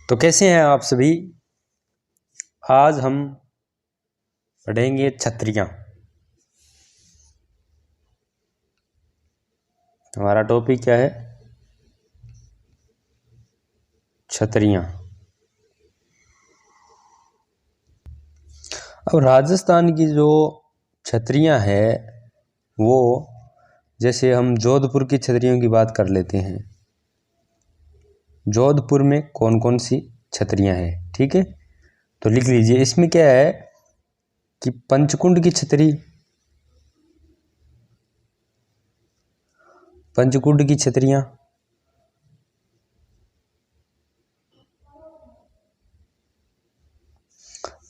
तो कैसे हैं आप सभी। आज हम पढ़ेंगे छतरियाँ। हमारा टॉपिक क्या है? छतरियाँ। अब राजस्थान की जो छतरियाँ है वो, जैसे हम जोधपुर की छतरियों की बात कर लेते हैं। जोधपुर में कौन कौन सी छतरियाँ हैं, ठीक है, तो लिख लीजिए। इसमें क्या है कि पंचकुंड की छतरी, पंचकुंड की छतरियाँ,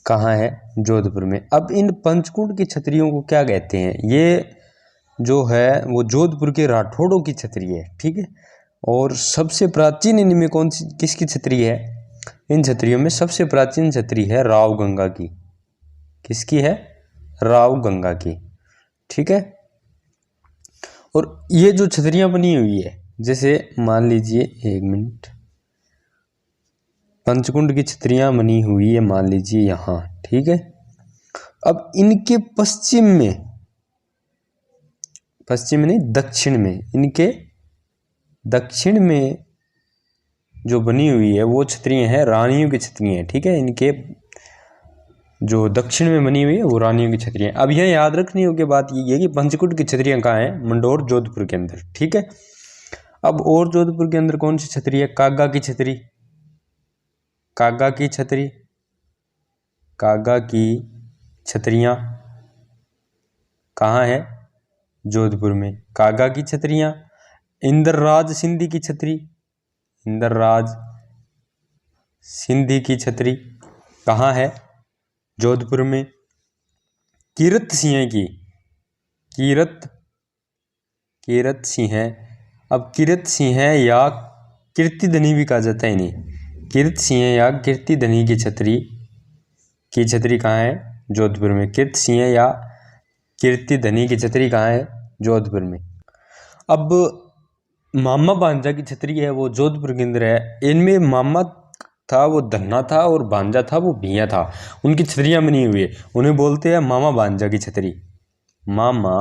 कहाँ है? जोधपुर में। अब इन पंचकुंड की छतरियों को क्या कहते हैं? ये जो है वो जोधपुर के राठौड़ों की छतरी है, ठीक है। और सबसे प्राचीन इनमें कौन सी, किसकी छतरी है? इन छतरियों में सबसे प्राचीन छतरी है राव गंगा की। किसकी है? राव गंगा की, ठीक है। और ये जो छतरियां बनी हुई है, जैसे मान लीजिए, एक मिनट, पंचकुंड की छतरियां बनी हुई है मान लीजिए यहाँ, ठीक है। अब इनके पश्चिम में, पश्चिम नहीं दक्षिण में, इनके दक्षिण में जो बनी हुई है वो छतरियाँ हैं रानियों की छतरियाँ हैं, ठीक है। इनके जो दक्षिण में बनी हुई है वो रानियों की छतरियाँ। अब यह याद रखने योग्य बात ये है कि पंचकुंड की छतरियाँ कहाँ हैं? मंडोर जोधपुर के अंदर, ठीक है। अब और जोधपुर के अंदर कौन सी छतरी है? कागा की छतरी। कागा की छतरी, कागा की छतरियाँ कहाँ है? जोधपुर में। कागा की छतरियाँ। इंद्रराज सिंधी की छतरी, इंद्रराज सिंधी की छतरी कहाँ है? जोधपुर में। कीरत सिंह की, कीरत सिंह। अब कीरत सिंह या कीर्तिधनी भी कहा जाता है इन्हें। कीरत सिंह या कीर्तिधनी की छतरी कहाँ है? जोधपुर में। कीरत सिंह या कीर्तिधनी की छतरी कहाँ है? जोधपुर में। अब मामा भांजा की छतरी है वो जोधपुर के अंदर है। इनमें मामा था वो धन्ना था और भांजा था वो भिया था। उनकी छतरियां बनी हुई है, उन्हें बोलते हैं मामा भांजा की छतरी। मामा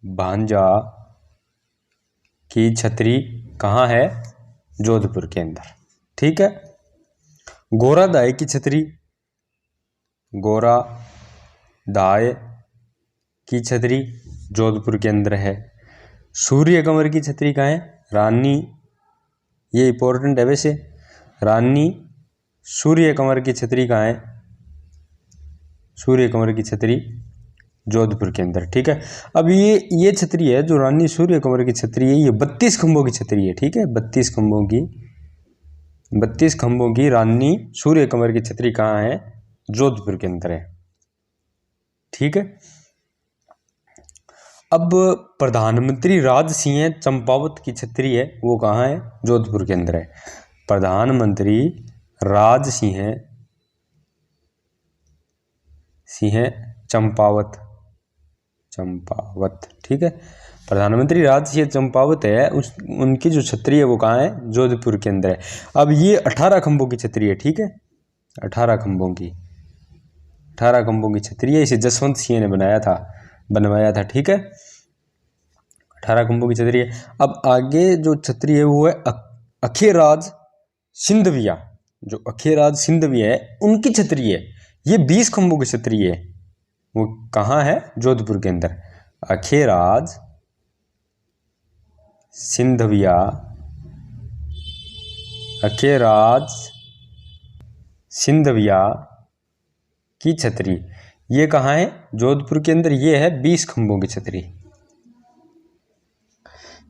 भांजा की छतरी कहाँ है? जोधपुर के अंदर, ठीक है। गोरा दाए की छतरी, गोरा दाए की छतरी जोधपुर के अंदर है। सूर्य कमर की छतरी कहाँ है? रानी, ये इंपॉर्टेंट है वैसे, रानी सूर्य कमर की छतरी कहाँ है? सूर्य कमर की छतरी जोधपुर के अंदर, ठीक है। अब ये छतरी है जो रानी सूर्य कमर की छतरी है, ये 32 खंभों की छतरी है, ठीक है। 32 खंभों की रानी सूर्य कमर की छतरी कहाँ है? जोधपुर के अंदर है, ठीक है। अब प्रधानमंत्री राज सिंह चंपावत की छतरी है वो कहाँ है? जोधपुर के अंदर है। प्रधानमंत्री राज सिंह चंपावत, ठीक है। प्रधानमंत्री राज सिंह चंपावत है, उनकी जो छतरी है वो कहाँ है? जोधपुर के अंदर है। अब ये 18 खंभों की छतरी है, ठीक है। 18 खंभों की छतरी है। इसे जसवंत सिंह ने बनवाया था, ठीक है। 18 खंभों की छतरी है। अब आगे जो छतरी है वो है अखेराज सिंधविया। जो अखेराज सिंधविया है उनकी छतरी है, ये 20 खंभों की छतरी है। वो कहाँ है? जोधपुर के अंदर। अखेराज सिंधविया, अखेराज सिंधविया की छतरी ये कहाँ है? जोधपुर के अंदर। ये है 20 खंभों की छतरी।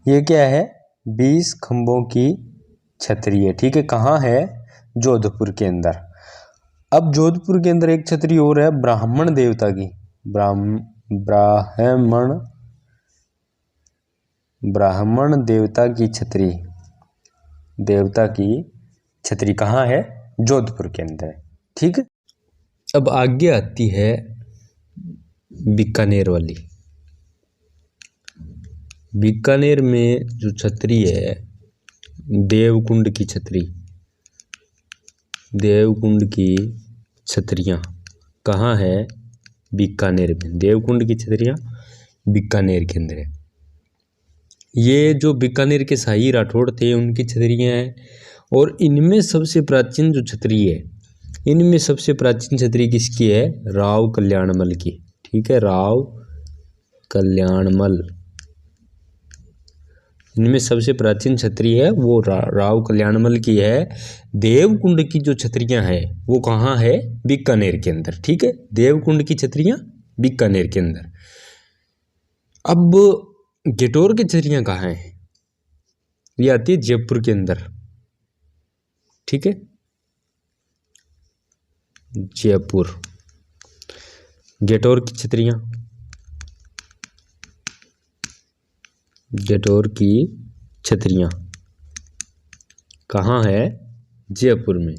ये क्या है? 20 खंभों की छतरी है, ठीक है। कहाँ है? जोधपुर के अंदर। अब जोधपुर के अंदर एक छतरी और है ब्राह्मण देवता की। ब्राह्मण देवता की छतरी कहाँ है? जोधपुर के अंदर, ठीक है। अब आगे आती है बीकानेर वाली। बीकानेर में जो छतरी है देवकुंड की छतरी, देवकुंड की छतरियाँ कहाँ है? बीकानेर में। देवकुंड की छतरियाँ बीकानेर के अंदर है। ये जो बीकानेर के शाही राठौड़ थे उनकी छतरियाँ हैं। और इनमें सबसे प्राचीन जो छतरी है, इनमें सबसे प्राचीन छतरी किसकी है? राव कल्याणमल की। ठीक है, राव कल्याणमल, इनमें सबसे प्राचीन छतरी है वो राव कल्याणमल की है। देवकुंड की जो छतरियां हैं वो कहाँ है? बीकानेर के अंदर। ठीक है, देवकुंड की छतरियां बीकानेर के अंदर। अब गेटोर की छतरियां कहाँ हैं? ये आती है जयपुर के अंदर। ठीक है, जयपुर। गेटोर की छतरियां, गेटोर की छतरियां कहाँ है? जयपुर में।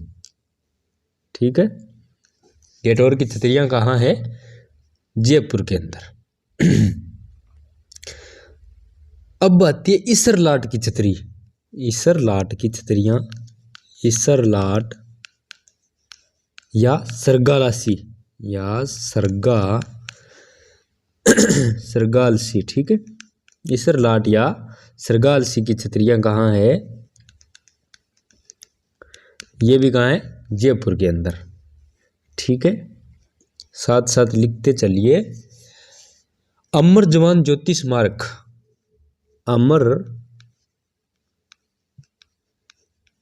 ठीक है, गेटोर की छतरियां कहाँ है? जयपुर के अंदर। अब आती है इसरलाट की छतरी। इसरलाट की छतरियां, इसरलाट या सरगालासी या सरगालसी। ठीक है, इसरलाट या सरगालसी की छतरियां कहाँ है? ये भी कहाँ है? जयपुर के अंदर। ठीक है, साथ साथ लिखते चलिए। अमर जवान ज्योति स्मारक, अमर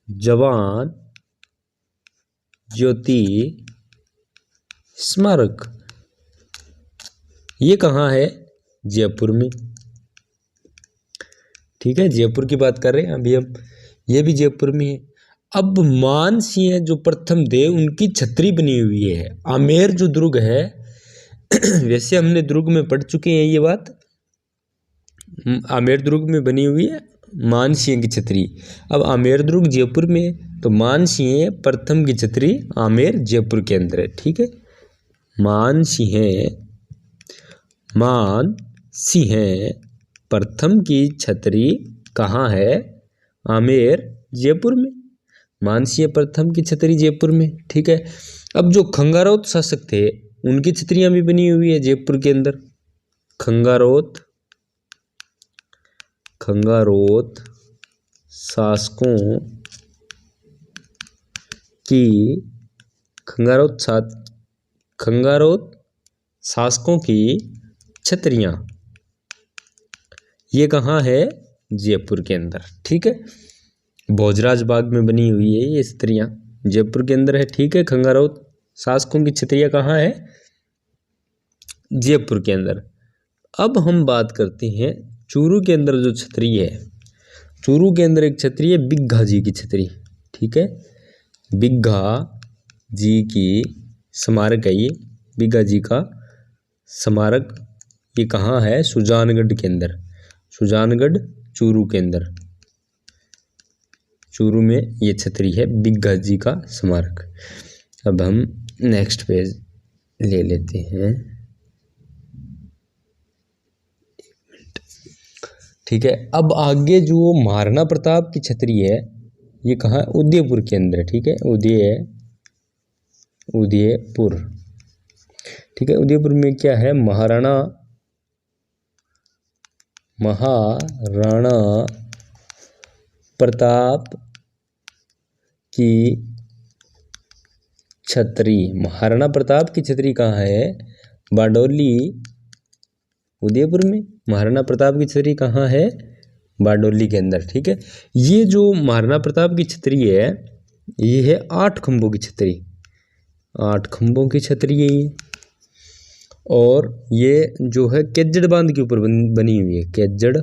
जवान ज्योति स्मारक, ये कहाँ है? जयपुर में। ठीक है, जयपुर की बात कर रहे हैं अभी हम, ये भी जयपुर में है। अब मानसिंह जो प्रथम थे उनकी छतरी बनी हुई है आमेर जो दुर्ग है। वैसे हमने दुर्ग में पढ़ चुके हैं ये बात, आमेर दुर्ग में बनी हुई है मानसिंह की छतरी। अब आमेर दुर्ग जयपुर में है, तो मानसिंह प्रथम की छतरी आमेर जयपुर के अंदर है। ठीक है, मानसिंह प्रथम की छतरी कहाँ है? आमेर जयपुर में। मानसिंह प्रथम की छतरी जयपुर में। ठीक है, अब जो खंगारोत शासक थे उनकी छतरियां भी बनी हुई है जयपुर के अंदर। खंगारोत शासकों की, खंगारोत शासकों की छतरियां ये कहाँ है? जयपुर के अंदर। ठीक है, भोजराज बाग में बनी हुई है ये छतरियां, जयपुर के अंदर है। ठीक है, खंगारोत शासकों की छतरियां कहाँ है? जयपुर के अंदर। अब हम बात करते हैं चूरू के अंदर जो छतरी है। चूरू के अंदर एक छतरी है बिग्घा जी की छतरी। ठीक है, बिग्घा जी की स्मारक है ये, बिग्घा जी का स्मारक ये कहाँ है? सुजानगढ़ के अंदर। सुजानगढ़ चूरू के अंदर, चूरू में ये छतरी है बिग्घा जी का स्मारक। अब हम नेक्स्ट पेज ले लेते हैं। ठीक है, अब आगे जो महाराणा प्रताप की छतरी है ये कहाँ? उदयपुर के अंदर। ठीक है, उदयपुर। ठीक है, उदयपुर में क्या है? महाराणा प्रताप की छतरी। महाराणा प्रताप की छतरी कहाँ है? बारडोली, उदयपुर में। महाराणा प्रताप की छतरी कहाँ है? बारडोली के अंदर। ठीक है, ये जो महाराणा प्रताप की छतरी है ये है 8 खंभों की छतरी, 8 खंभों की छतरी है ये। और ये जो है केजड़ बांध के ऊपर बनी हुई है, केजड़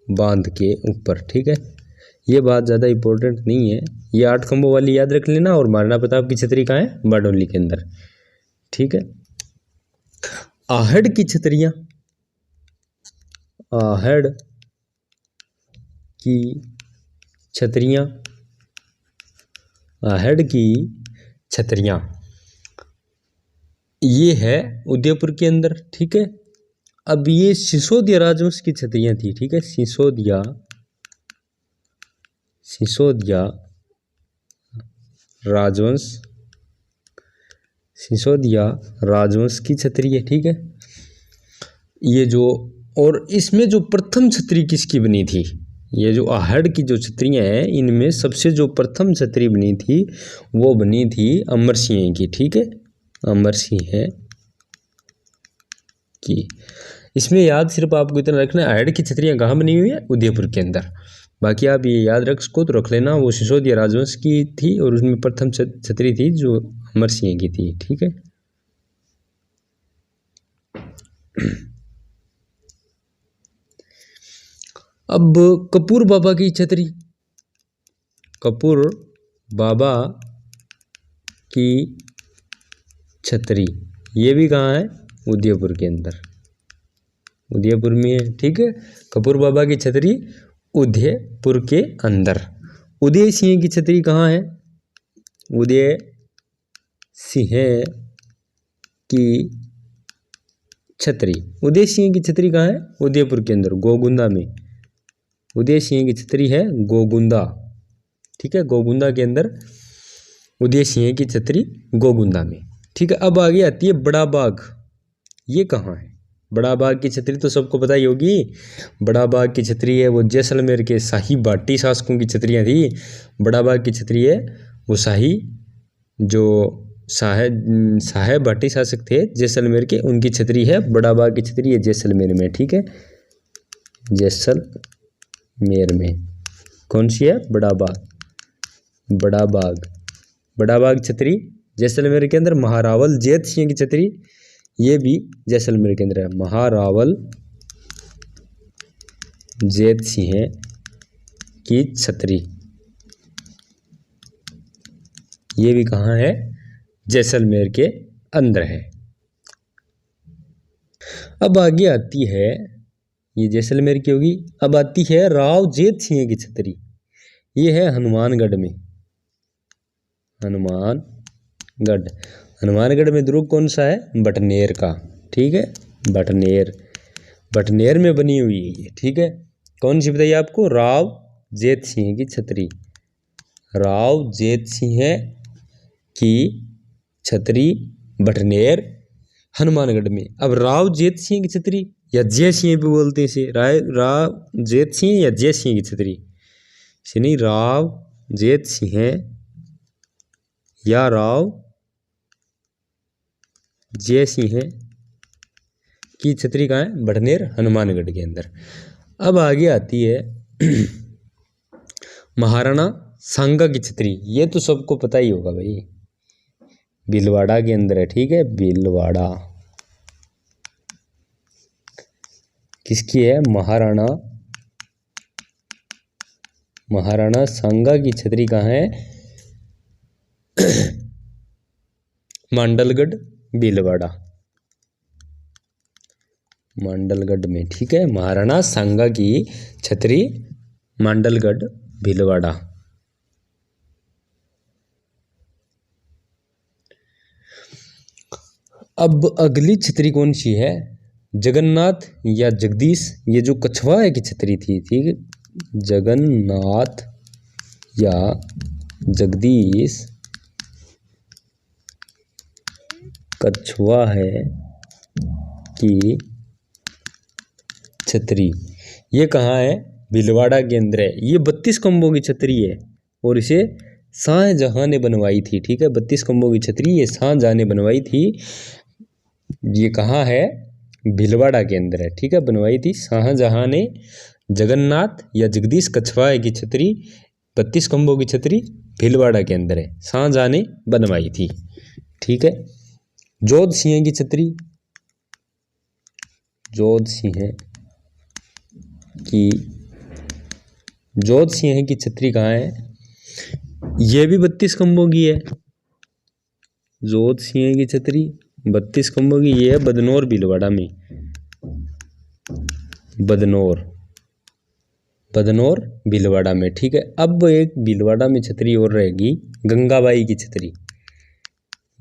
बांध के ऊपर। ठीक है, ये बात ज़्यादा इंपॉर्टेंट नहीं है, ये 8 खंभों वाली याद रख लेना। और महाराणा प्रताप की छतरी कहाँ है? बारडोली के अंदर। ठीक है, आहड़ की छतरियां, आहड़ की छतरियां, आहड़ की छतरियां ये है उदयपुर के अंदर। ठीक है, अब ये सिसोदिया राजवंश की छतरियां थी। ठीक है, सिसोदिया सिसोदिया राजवंश, सिसोदिया राजवंश की छतरी है। ठीक है, ये जो, और इसमें जो प्रथम छतरी किसकी बनी थी, ये जो आहड़ की जो छतरियाँ हैं इनमें सबसे जो प्रथम छतरी बनी थी वो बनी थी अमर सिंह की। ठीक है, अमर सिंह की। इसमें याद सिर्फ आपको इतना रखना है, आहड़ की छतरियाँ कहाँ बनी हुई है, उदयपुर के अंदर। बाकी आप ये याद रख सको तो रख लेना, वो सिसोदिया राजवंश की थी और उसमें प्रथम छतरी थी जो अमर सिंह की थी। ठीक है, अब कपूर बाबा की छतरी, कपूर बाबा की छतरी ये भी कहाँ है, उदयपुर के अंदर, उदयपुर में है। ठीक है, कपूर बाबा की छतरी उदयपुर के अंदर। उदय सिंह की छतरी कहाँ है, उदय सिंह की छतरी, उदय सिंह की छतरी कहाँ है, उदयपुर के अंदर, गोगुंदा में। उदय सिंह की छतरी है गोगुंदा। ठीक है, गोगुंदा के अंदर उदय सिंह की छतरी, गोगुंदा में। ठीक है, अब आगे आती है बड़ा बाग, ये कहाँ है, बड़ा बाग की छतरी तो सबको पता ही होगी। बड़ा बाग की छतरी है वो जैसलमेर के शाही बाटी शासकों की छतरियाँ थी। बड़ा बाग की छतरी है वो शाही, जो शाह बाटी शासक थे जैसलमेर के, उनकी छतरी है। बड़ा बाग की छतरी है जैसलमेर में। ठीक है, जैसलमेर में कौन सी है, बड़ा बाग, बड़ा बाग, बड़ा बाग छतरी जैसलमेर के अंदर। महारावल जैत सिंह की छतरी ये भी जैसलमेर के अंदर है, महारावल जैत सिंह की छतरी ये भी कहाँ है, जैसलमेर के अंदर है। अब आगे आती है, ये जैसलमेर की होगी। अब आती है राव जैत सिंह की छतरी, ये है हनुमानगढ़ में, हनुमानगढ़। हनुमानगढ़ में दुर्ग कौन सा है, बटनेर का। ठीक है, बटनेर, बटनेर में बनी हुई है ये। ठीक है, कौन सी बताइए आपको, राव जैत सिंह की छतरी, राव जैत सिंह की छतरी बटनेर हनुमानगढ़ में। अब राव जैत सिंह की छतरी या जय सिंह भी बोलते हैं इसे, राव जैत सिंह या जय सिंह की छतरी, नहीं, राव जैत सिंह या राव जय सिंह की छतरी कहाँ है, बटनेर हनुमानगढ़ के अंदर। अब आगे आती है महाराणा सांगा की छतरी, ये तो सबको पता ही होगा भाई, भीलवाड़ा के अंदर है। ठीक है, भीलवाड़ा किसकी है, महाराणा सांगा की छतरी कहाँ है, मांडलगढ़ भीलवाड़ा, मांडलगढ़ में। ठीक है, महाराणा सांगा की छतरी मांडलगढ़ भीलवाड़ा। अब अगली छतरी कौन सी है, जगन्नाथ या जगदीश, ये जो कछवा है की छतरी थी। ठीक है, जगन्नाथ या जगदीश कछवा है की छतरी, ये कहाँ है, भीलवाड़ा के अंदर है। ये 32 खंभों की छतरी है और इसे शाहजहां ने बनवाई थी। ठीक है, 32 खंभों की छतरी ये शाहजहां ने बनवाई थी। ये कहाँ है, भीलवाड़ा के अंदर है। ठीक है, बनवाई थी शाहजहां ने। जगन्नाथ या जगदीश कछवाए की छतरी 32 खंभों की छतरी भीलवाड़ा के अंदर है, शाहजहां ने बनवाई थी। ठीक है, जोध सिंह की छतरी, जोध सिंह की छतरी कहाँ है, ये भी 32 खंभों की है। जोध सिंह की छतरी 32 खंभों की, ये है बदनौर भीलवाड़ा में, बदनौर भीलवाड़ा में। ठीक है, अब एक भीलवाड़ा में छतरी और रहेगी, गंगाबाई की छतरी,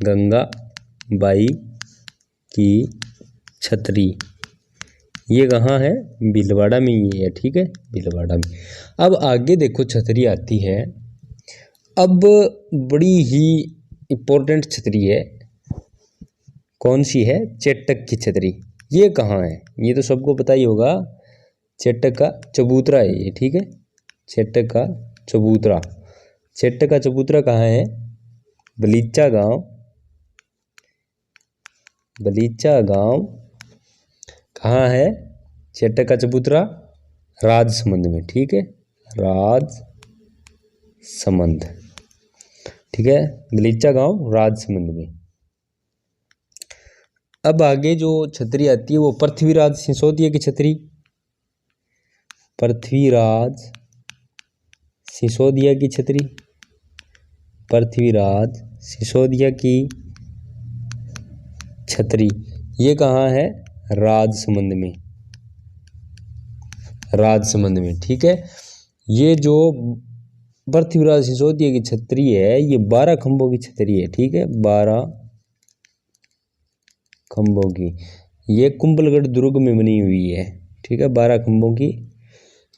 गंगाबाई की छतरी ये कहाँ है? भीलवाड़ा में ये है, ठीक है, भीलवाड़ा में। अब आगे देखो छतरी आती है। अब बड़ी ही इम्पोर्टेंट छतरी है, कौन सी है? चेटक की छतरी। ये कहाँ है? ये तो सबको पता ही होगा, चेटक का चबूतरा है ये, ठीक है, चेटक का चबूतरा। चेटक का चबूतरा कहाँ है? बलीचा गांव, बलीचा गांव कहाँ है? चेटक का चबूतरा राजसमंद में, ठीक है, राजसमंद, ठीक है, बलीचा गांव राजसमंद में। अब आगे जो छतरी आती है वो पृथ्वीराज सिसोदिया की छतरी, पृथ्वीराज सिसोदिया की छतरी, पृथ्वीराज सिसोदिया की छतरी। ये कहाँ है? राजसमंद में, राजसमंद में, ठीक है। ये जो पृथ्वीराज सिसोदिया की छतरी है ये 12 खंभों की छतरी है, ठीक है, 12 खंभों की। ये कुंभलगढ़ दुर्ग में बनी हुई है, ठीक है, 12 खंभों की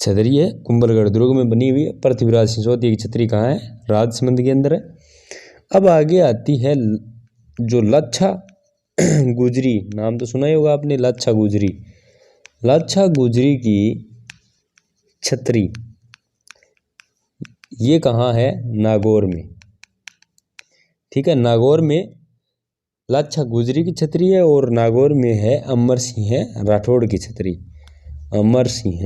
छतरी है, कुंभलगढ़ दुर्ग में बनी हुई है। पृथ्वीराज सिसोदिया की छतरी कहाँ है? राजसमंद के अंदर है। अब आगे आती है जो लाछा गुजरी, नाम तो सुना ही होगा आपने, लाछा गुजरी। लाछा गुजरी की छतरी ये कहाँ है? नागौर में, ठीक है, नागौर में लाछा गुजरी की छतरी है। और नागौर में है अमर सिंह राठौड़ की छतरी, अमर सिंह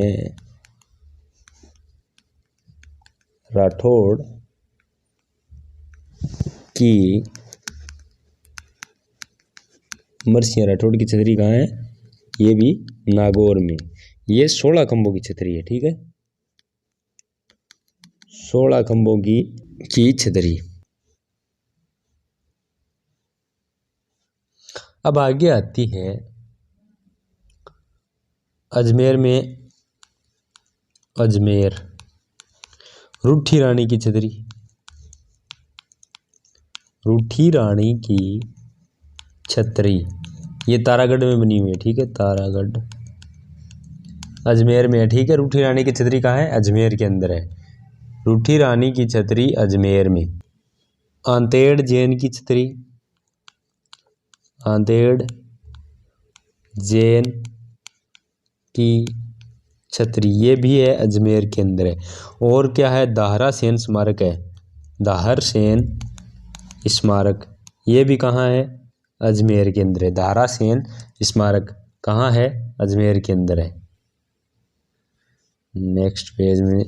राठौड़ की, अमर सिंह राठौड़ की छतरी कहाँ है? ये भी नागौर में। ये 16 खंभों की छतरी है, ठीक है, 16 खंभों की छतरी। अब आगे आती है अजमेर में, अजमेर रूठी रानी की छतरी, रूठी रानी की छतरी। ये तारागढ़ में बनी हुई है, ठीक है, तारागढ़ अजमेर में है, ठीक है। रूठी रानी की छतरी कहाँ है? अजमेर के अंदर है, रूठी रानी की छतरी अजमेर में। आंतेड़ जैन की छतरी, आंतेड़ जैन की छतरी ये भी है, अजमेर के अंदर है। और क्या है? दाहरा सेन स्मारक है, दाहर सेन स्मारक, ये भी कहाँ है? अजमेर के अंदर है। दाहरा सेन स्मारक कहाँ है? अजमेर के अंदर है। नेक्स्ट पेज में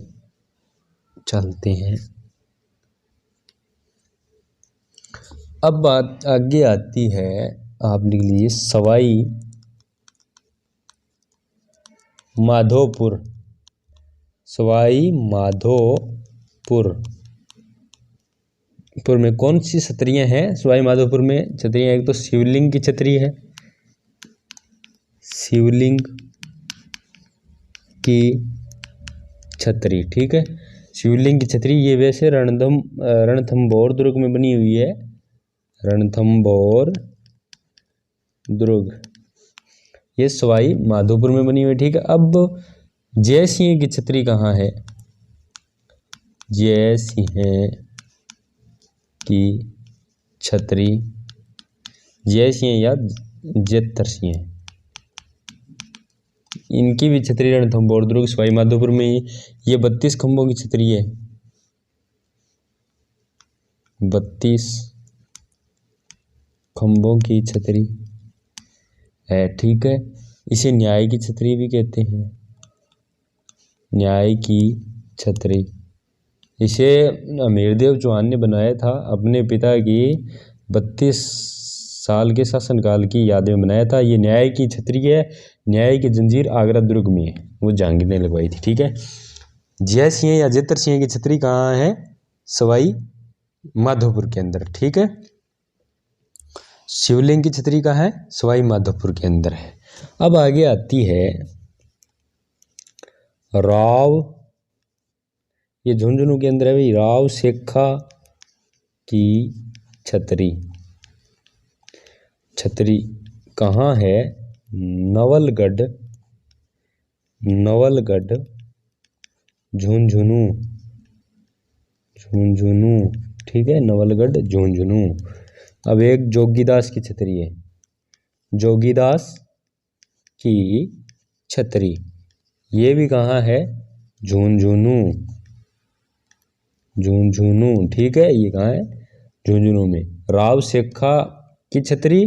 चलते हैं। अब बात आगे आती है, आप लिख लीजिए सवाई माधोपुर, सवाई माधोपुर में कौन सी छतरियाँ हैं? सवाई माधोपुर में छतरियाँ, एक तो शिवलिंग की छतरी है, शिवलिंग की छतरी, ठीक है, शिवलिंग की छतरी। ये वैसे रणथंभौर दुर्ग में बनी हुई है, रणथंभौर दुर्ग, ये सवाई माधोपुर में बनी हुई है, ठीक है। अब जय सिंह की छतरी कहाँ है? जय सिंह की छतरी, जय सिंह या जेतर सिंह, इनकी भी छतरी रणथंभौर दुर्ग सवाई माधोपुर में। ये 32 खंभों की छतरी है, 32 खंभों की छतरी है, ठीक है। इसे न्याय की छतरी भी कहते हैं, न्याय की छतरी। इसे अमीरदेव चौहान ने बनाया था, अपने पिता की 32 साल के शासनकाल की याद में बनाया था। ये न्याय की छतरी है, न्याय की जंजीर आगरा दुर्ग में है, वो जहांगीर ने लगवाई थी, ठीक है। जय सिंह या जेतर सिंह की छतरी कहाँ है? सवाई माधोपुर के अंदर, ठीक है। शिवलिंग की छतरी कहाँ है? सवाई माधोपुर के अंदर है। अब आगे आती है राव, ये झुंझुनू के अंदर है भाई, राव शेखा की छतरी, छतरी कहाँ है? नवलगढ़ नवलगढ़, झुंझुनू, झुंझुनू, ठीक है, नवलगढ़, झुंझुनू। अब एक जोगीदास की छतरी है, जोगीदास की छतरी, ये भी कहाँ है, झुंझुनू, झुंझुनू, ठीक है, ये कहाँ है, झुंझुनू में। राव शेखा की छतरी,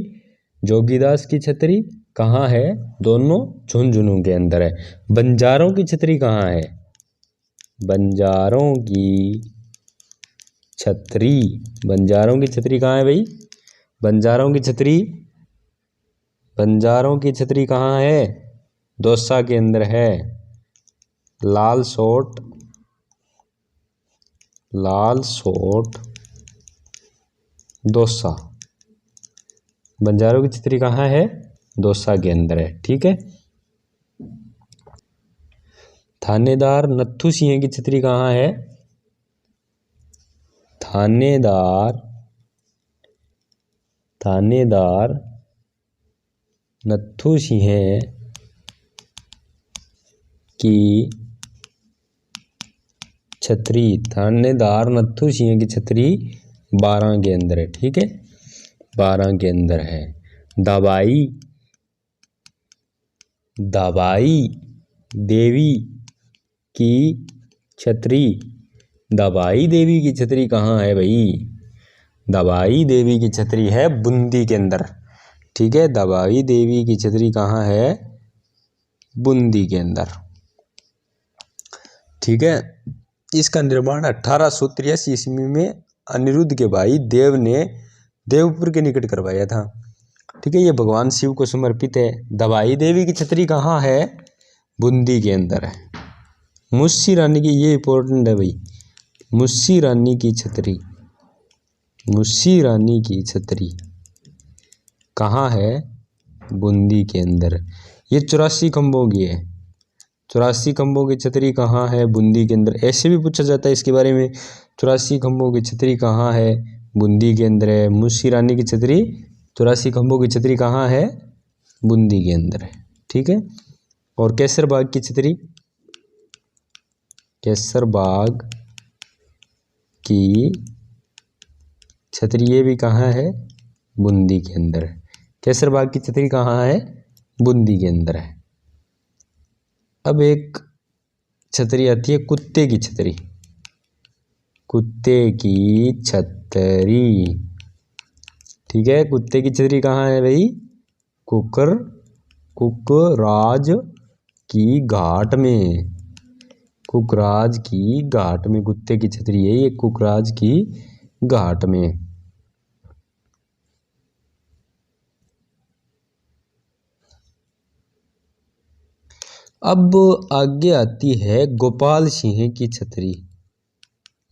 जोगीदास की छतरी कहाँ है, दोनों झुंझुनू के अंदर है। बंजारों की छतरी कहाँ है, बंजारों की छतरी, बंजारों की छतरी कहाँ है भाई, बंजारों की छतरी, बंजारों की छतरी कहाँ है, दौसा के अंदर है। लाल सोट, लाल सोट, दौसा, बंजारों की छतरी कहाँ है, दौसा के अंदर है, ठीक है। थानेदार नत्थू सिंह की छतरी कहाँ है, थानेदार, थानेदार नत्थू सिंह की छतरी, थानेदार नत्थू सिंह की छतरी 12 के अंदर है, ठीक है, 12 के अंदर है। दवाई, दवाई देवी की छतरी, दवाई देवी की छतरी कहाँ है भाई, दवाई देवी की छतरी है बूंदी के अंदर, ठीक है, दवाई देवी की छतरी कहाँ है, बूंदी के अंदर, ठीक है। इसका निर्माण 1883 ईस्वी में अनिरुद्ध के भाई देव ने देवपुर के निकट करवाया था, ठीक है, ये भगवान शिव को समर्पित है। दवाई देवी की छतरी कहाँ है, बूंदी के अंदर है। मुस्सी रानी की, ये इंपॉर्टेंट है भाई, मुस्सी रानी की छतरी, मुस्सी रानी की छतरी कहाँ है, बूंदी के अंदर। ये 84 खंभों की है, 84 खंभों की छतरी कहाँ है, बूंदी के अंदर। ऐसे भी पूछा जाता है इसके बारे में, 84 खंभों की छतरी कहाँ है, बूंदी के अंदर है। मुस्सी रानी की छतरी 84 खंभों की छतरी कहाँ है, बूंदी के अंदर है, ठीक है। और केसर बाग की छतरी, केसर बाग की छतरी, ये भी कहाँ है, बूंदी के अंदर है। केसर बाग की छतरी कहाँ है, बूंदी के अंदर है। अब एक छतरी आती है कुत्ते की छतरी, कुत्ते की छतरी, ठीक है, कुत्ते की छतरी कहाँ है भाई, कुकराज की घाट में, कुकराज की घाट में कुत्ते की छतरी है, ये कुकराज की घाट में। अब आगे आती है गोपाल सिंह की छतरी,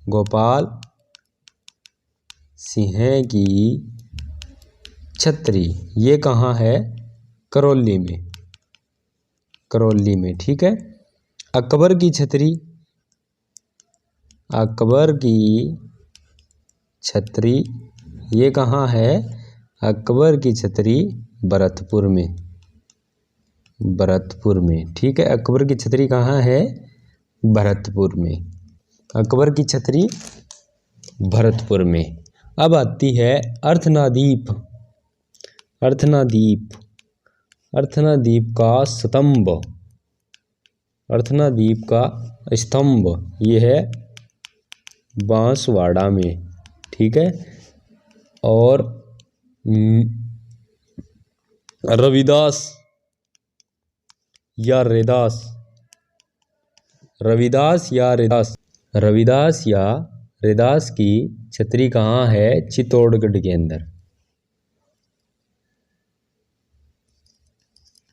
गोपाल सिंह की छतरी, ये कहाँ है, करौली में, करौली में, ठीक है। अकबर की छतरी, अकबर की छतरी, ये कहाँ है, अकबर की छतरी भरतपुर में, भरतपुर में, ठीक है, अकबर की छतरी कहाँ है, भरतपुर में, अकबर की छतरी भरतपुर में। अब आती है अर्धनादीप, अर्धनादीप, अर्धनादीप का स्तंभ, अर्धनादीप का स्तंभ, ये है बांसवाड़ा में, ठीक है। और रविदास या रैदास, रविदास या रैदास, रविदास या रैदास की छतरी कहाँ है, चित्तौड़गढ़ के अंदर,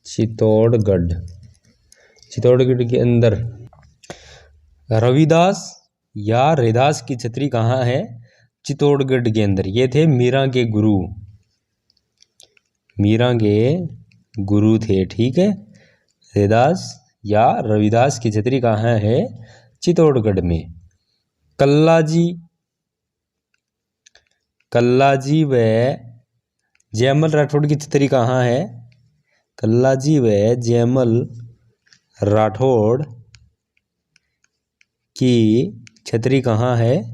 चित्तौड़गढ़, चित्तौड़गढ़ के अंदर। रविदास या रैदास की छतरी कहाँ है, चित्तौड़गढ़ के अंदर। ये थे मीरा के गुरु, मीरा के गुरु थे, ठीक है। रैदास या रविदास की छतरी कहाँ है, चित्तौड़गढ़ में। कल्लाजी, कल्लाजी व जयमल राठौड़ की छतरी कहाँ है, कल्लाजी व जयमल राठौड़ की छतरी कहाँ है?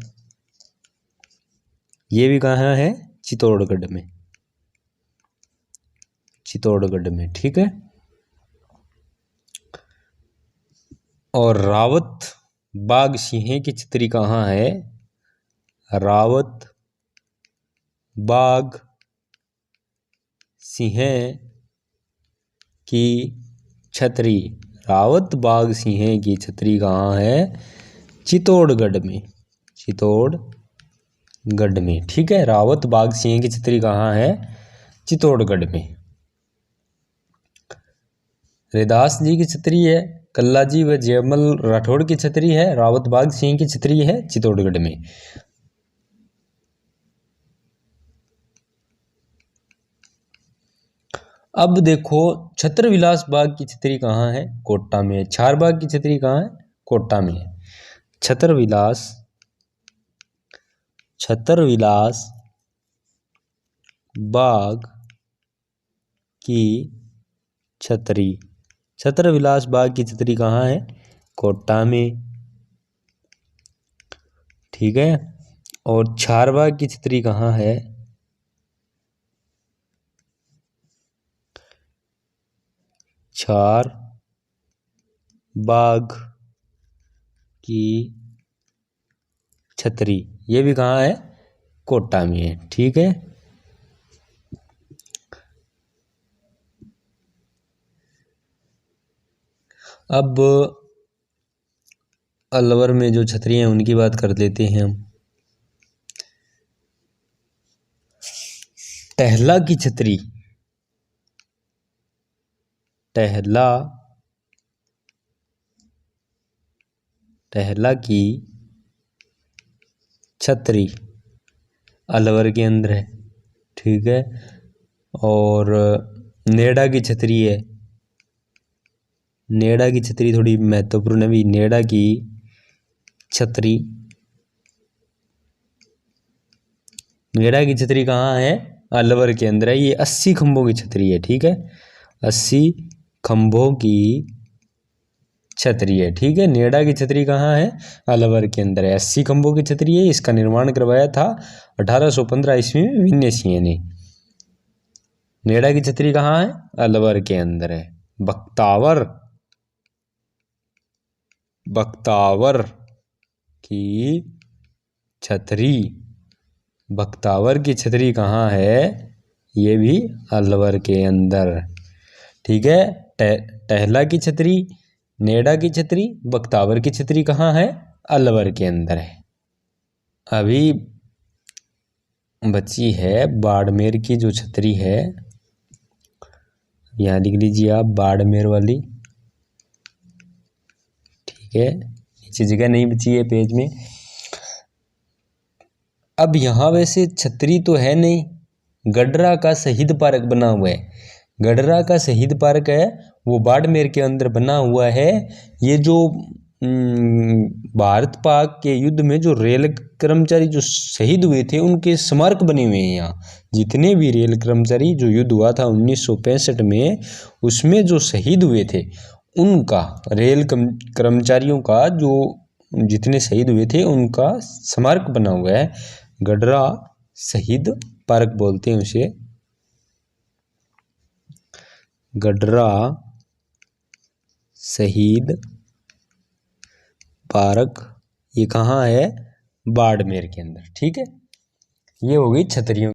ये भी कहाँ है? चित्तौड़गढ़ में, चित्तौड़गढ़ में, ठीक है। और रावत बाघ सिंह की छतरी कहाँ है? रावत बाघ सिंह की छतरी, रावत बाघ सिंह की छतरी कहाँ है? चित्तौड़गढ़ में, चित्तौड़गढ़ में, ठीक है। रावत बाघ सिंह की छतरी कहाँ है? चित्तौड़गढ़ में। रैदास जी की छतरी है कल्ला जी व जयमल राठौड़ की छतरी है, रावत बाघ सिंह की छतरी है चित्तौड़गढ़ में। अब देखो छत्रविलास बाघ की छतरी कहाँ है? कोटा में। छारबाग की छतरी कहाँ है? कोटा में। छत्रविलास बाघ की छतरी, छत्रविलास बाघ की छतरी कहाँ है? कोटा में, ठीक है। और छारबाग की छतरी कहाँ है? छार बाघ की छतरी, ये भी कहाँ है? कोटा में है, ठीक है। अब अलवर में जो छतरी हैं उनकी बात कर लेते हैं हम। टहला की छतरी, टहला की छतरी अलवर के अंदर है, ठीक है। और नेड़ा की छतरी है, नेड़ा की छतरी थोड़ी महत्वपूर्ण है भी। नेड़ा की छतरी, नेड़ा की छतरी कहाँ है? अलवर के अंदर है। ये 80 खंभों की छतरी है, ठीक है। 80 खंभों की छतरी है, ठीक है। नेड़ा की छतरी कहाँ है? अलवर के अंदर है। 80 खंभों की छतरी है। इसका निर्माण करवाया था 1815 ईस्वी में विन्य सिंह ने। नेड़ा की छतरी कहाँ है? अलवर के अंदर है। बख्तावर की छतरी, बख्तावर की छतरी कहाँ है? ये भी अलवर के अंदर, ठीक है। टहला की छतरी, नेड़ा की छतरी, बख्तावर की छतरी कहाँ है? अलवर के अंदर है। अभी बची है बाड़मेर की जो छतरी है, यहाँ लिख लीजिए आप बाड़मेर वाली, ठीक है। नीचे जगह नहीं बची है पेज में। अब यहाँ वैसे छतरी तो है नहीं, गडरा का शहीद पार्क बना हुआ है। गडरा का शहीद पार्क है वो बाड़मेर के अंदर बना हुआ है। ये जो भारत पाक के युद्ध में जो रेल कर्मचारी जो शहीद हुए थे उनके स्मारक बने हुए हैं यहाँ। जितने भी रेल कर्मचारी जो युद्ध हुआ था 1965 में, उसमें जो शहीद हुए थे उनका, रेल कर्मचारियों का जो जितने शहीद हुए थे उनका स्मारक बना हुआ है। गडरा शहीद पार्क बोलते हैं उसे, गडरा शहीद पार्क। ये कहाँ है? बाड़मेर के अंदर, ठीक है। ये हो गई छतरियों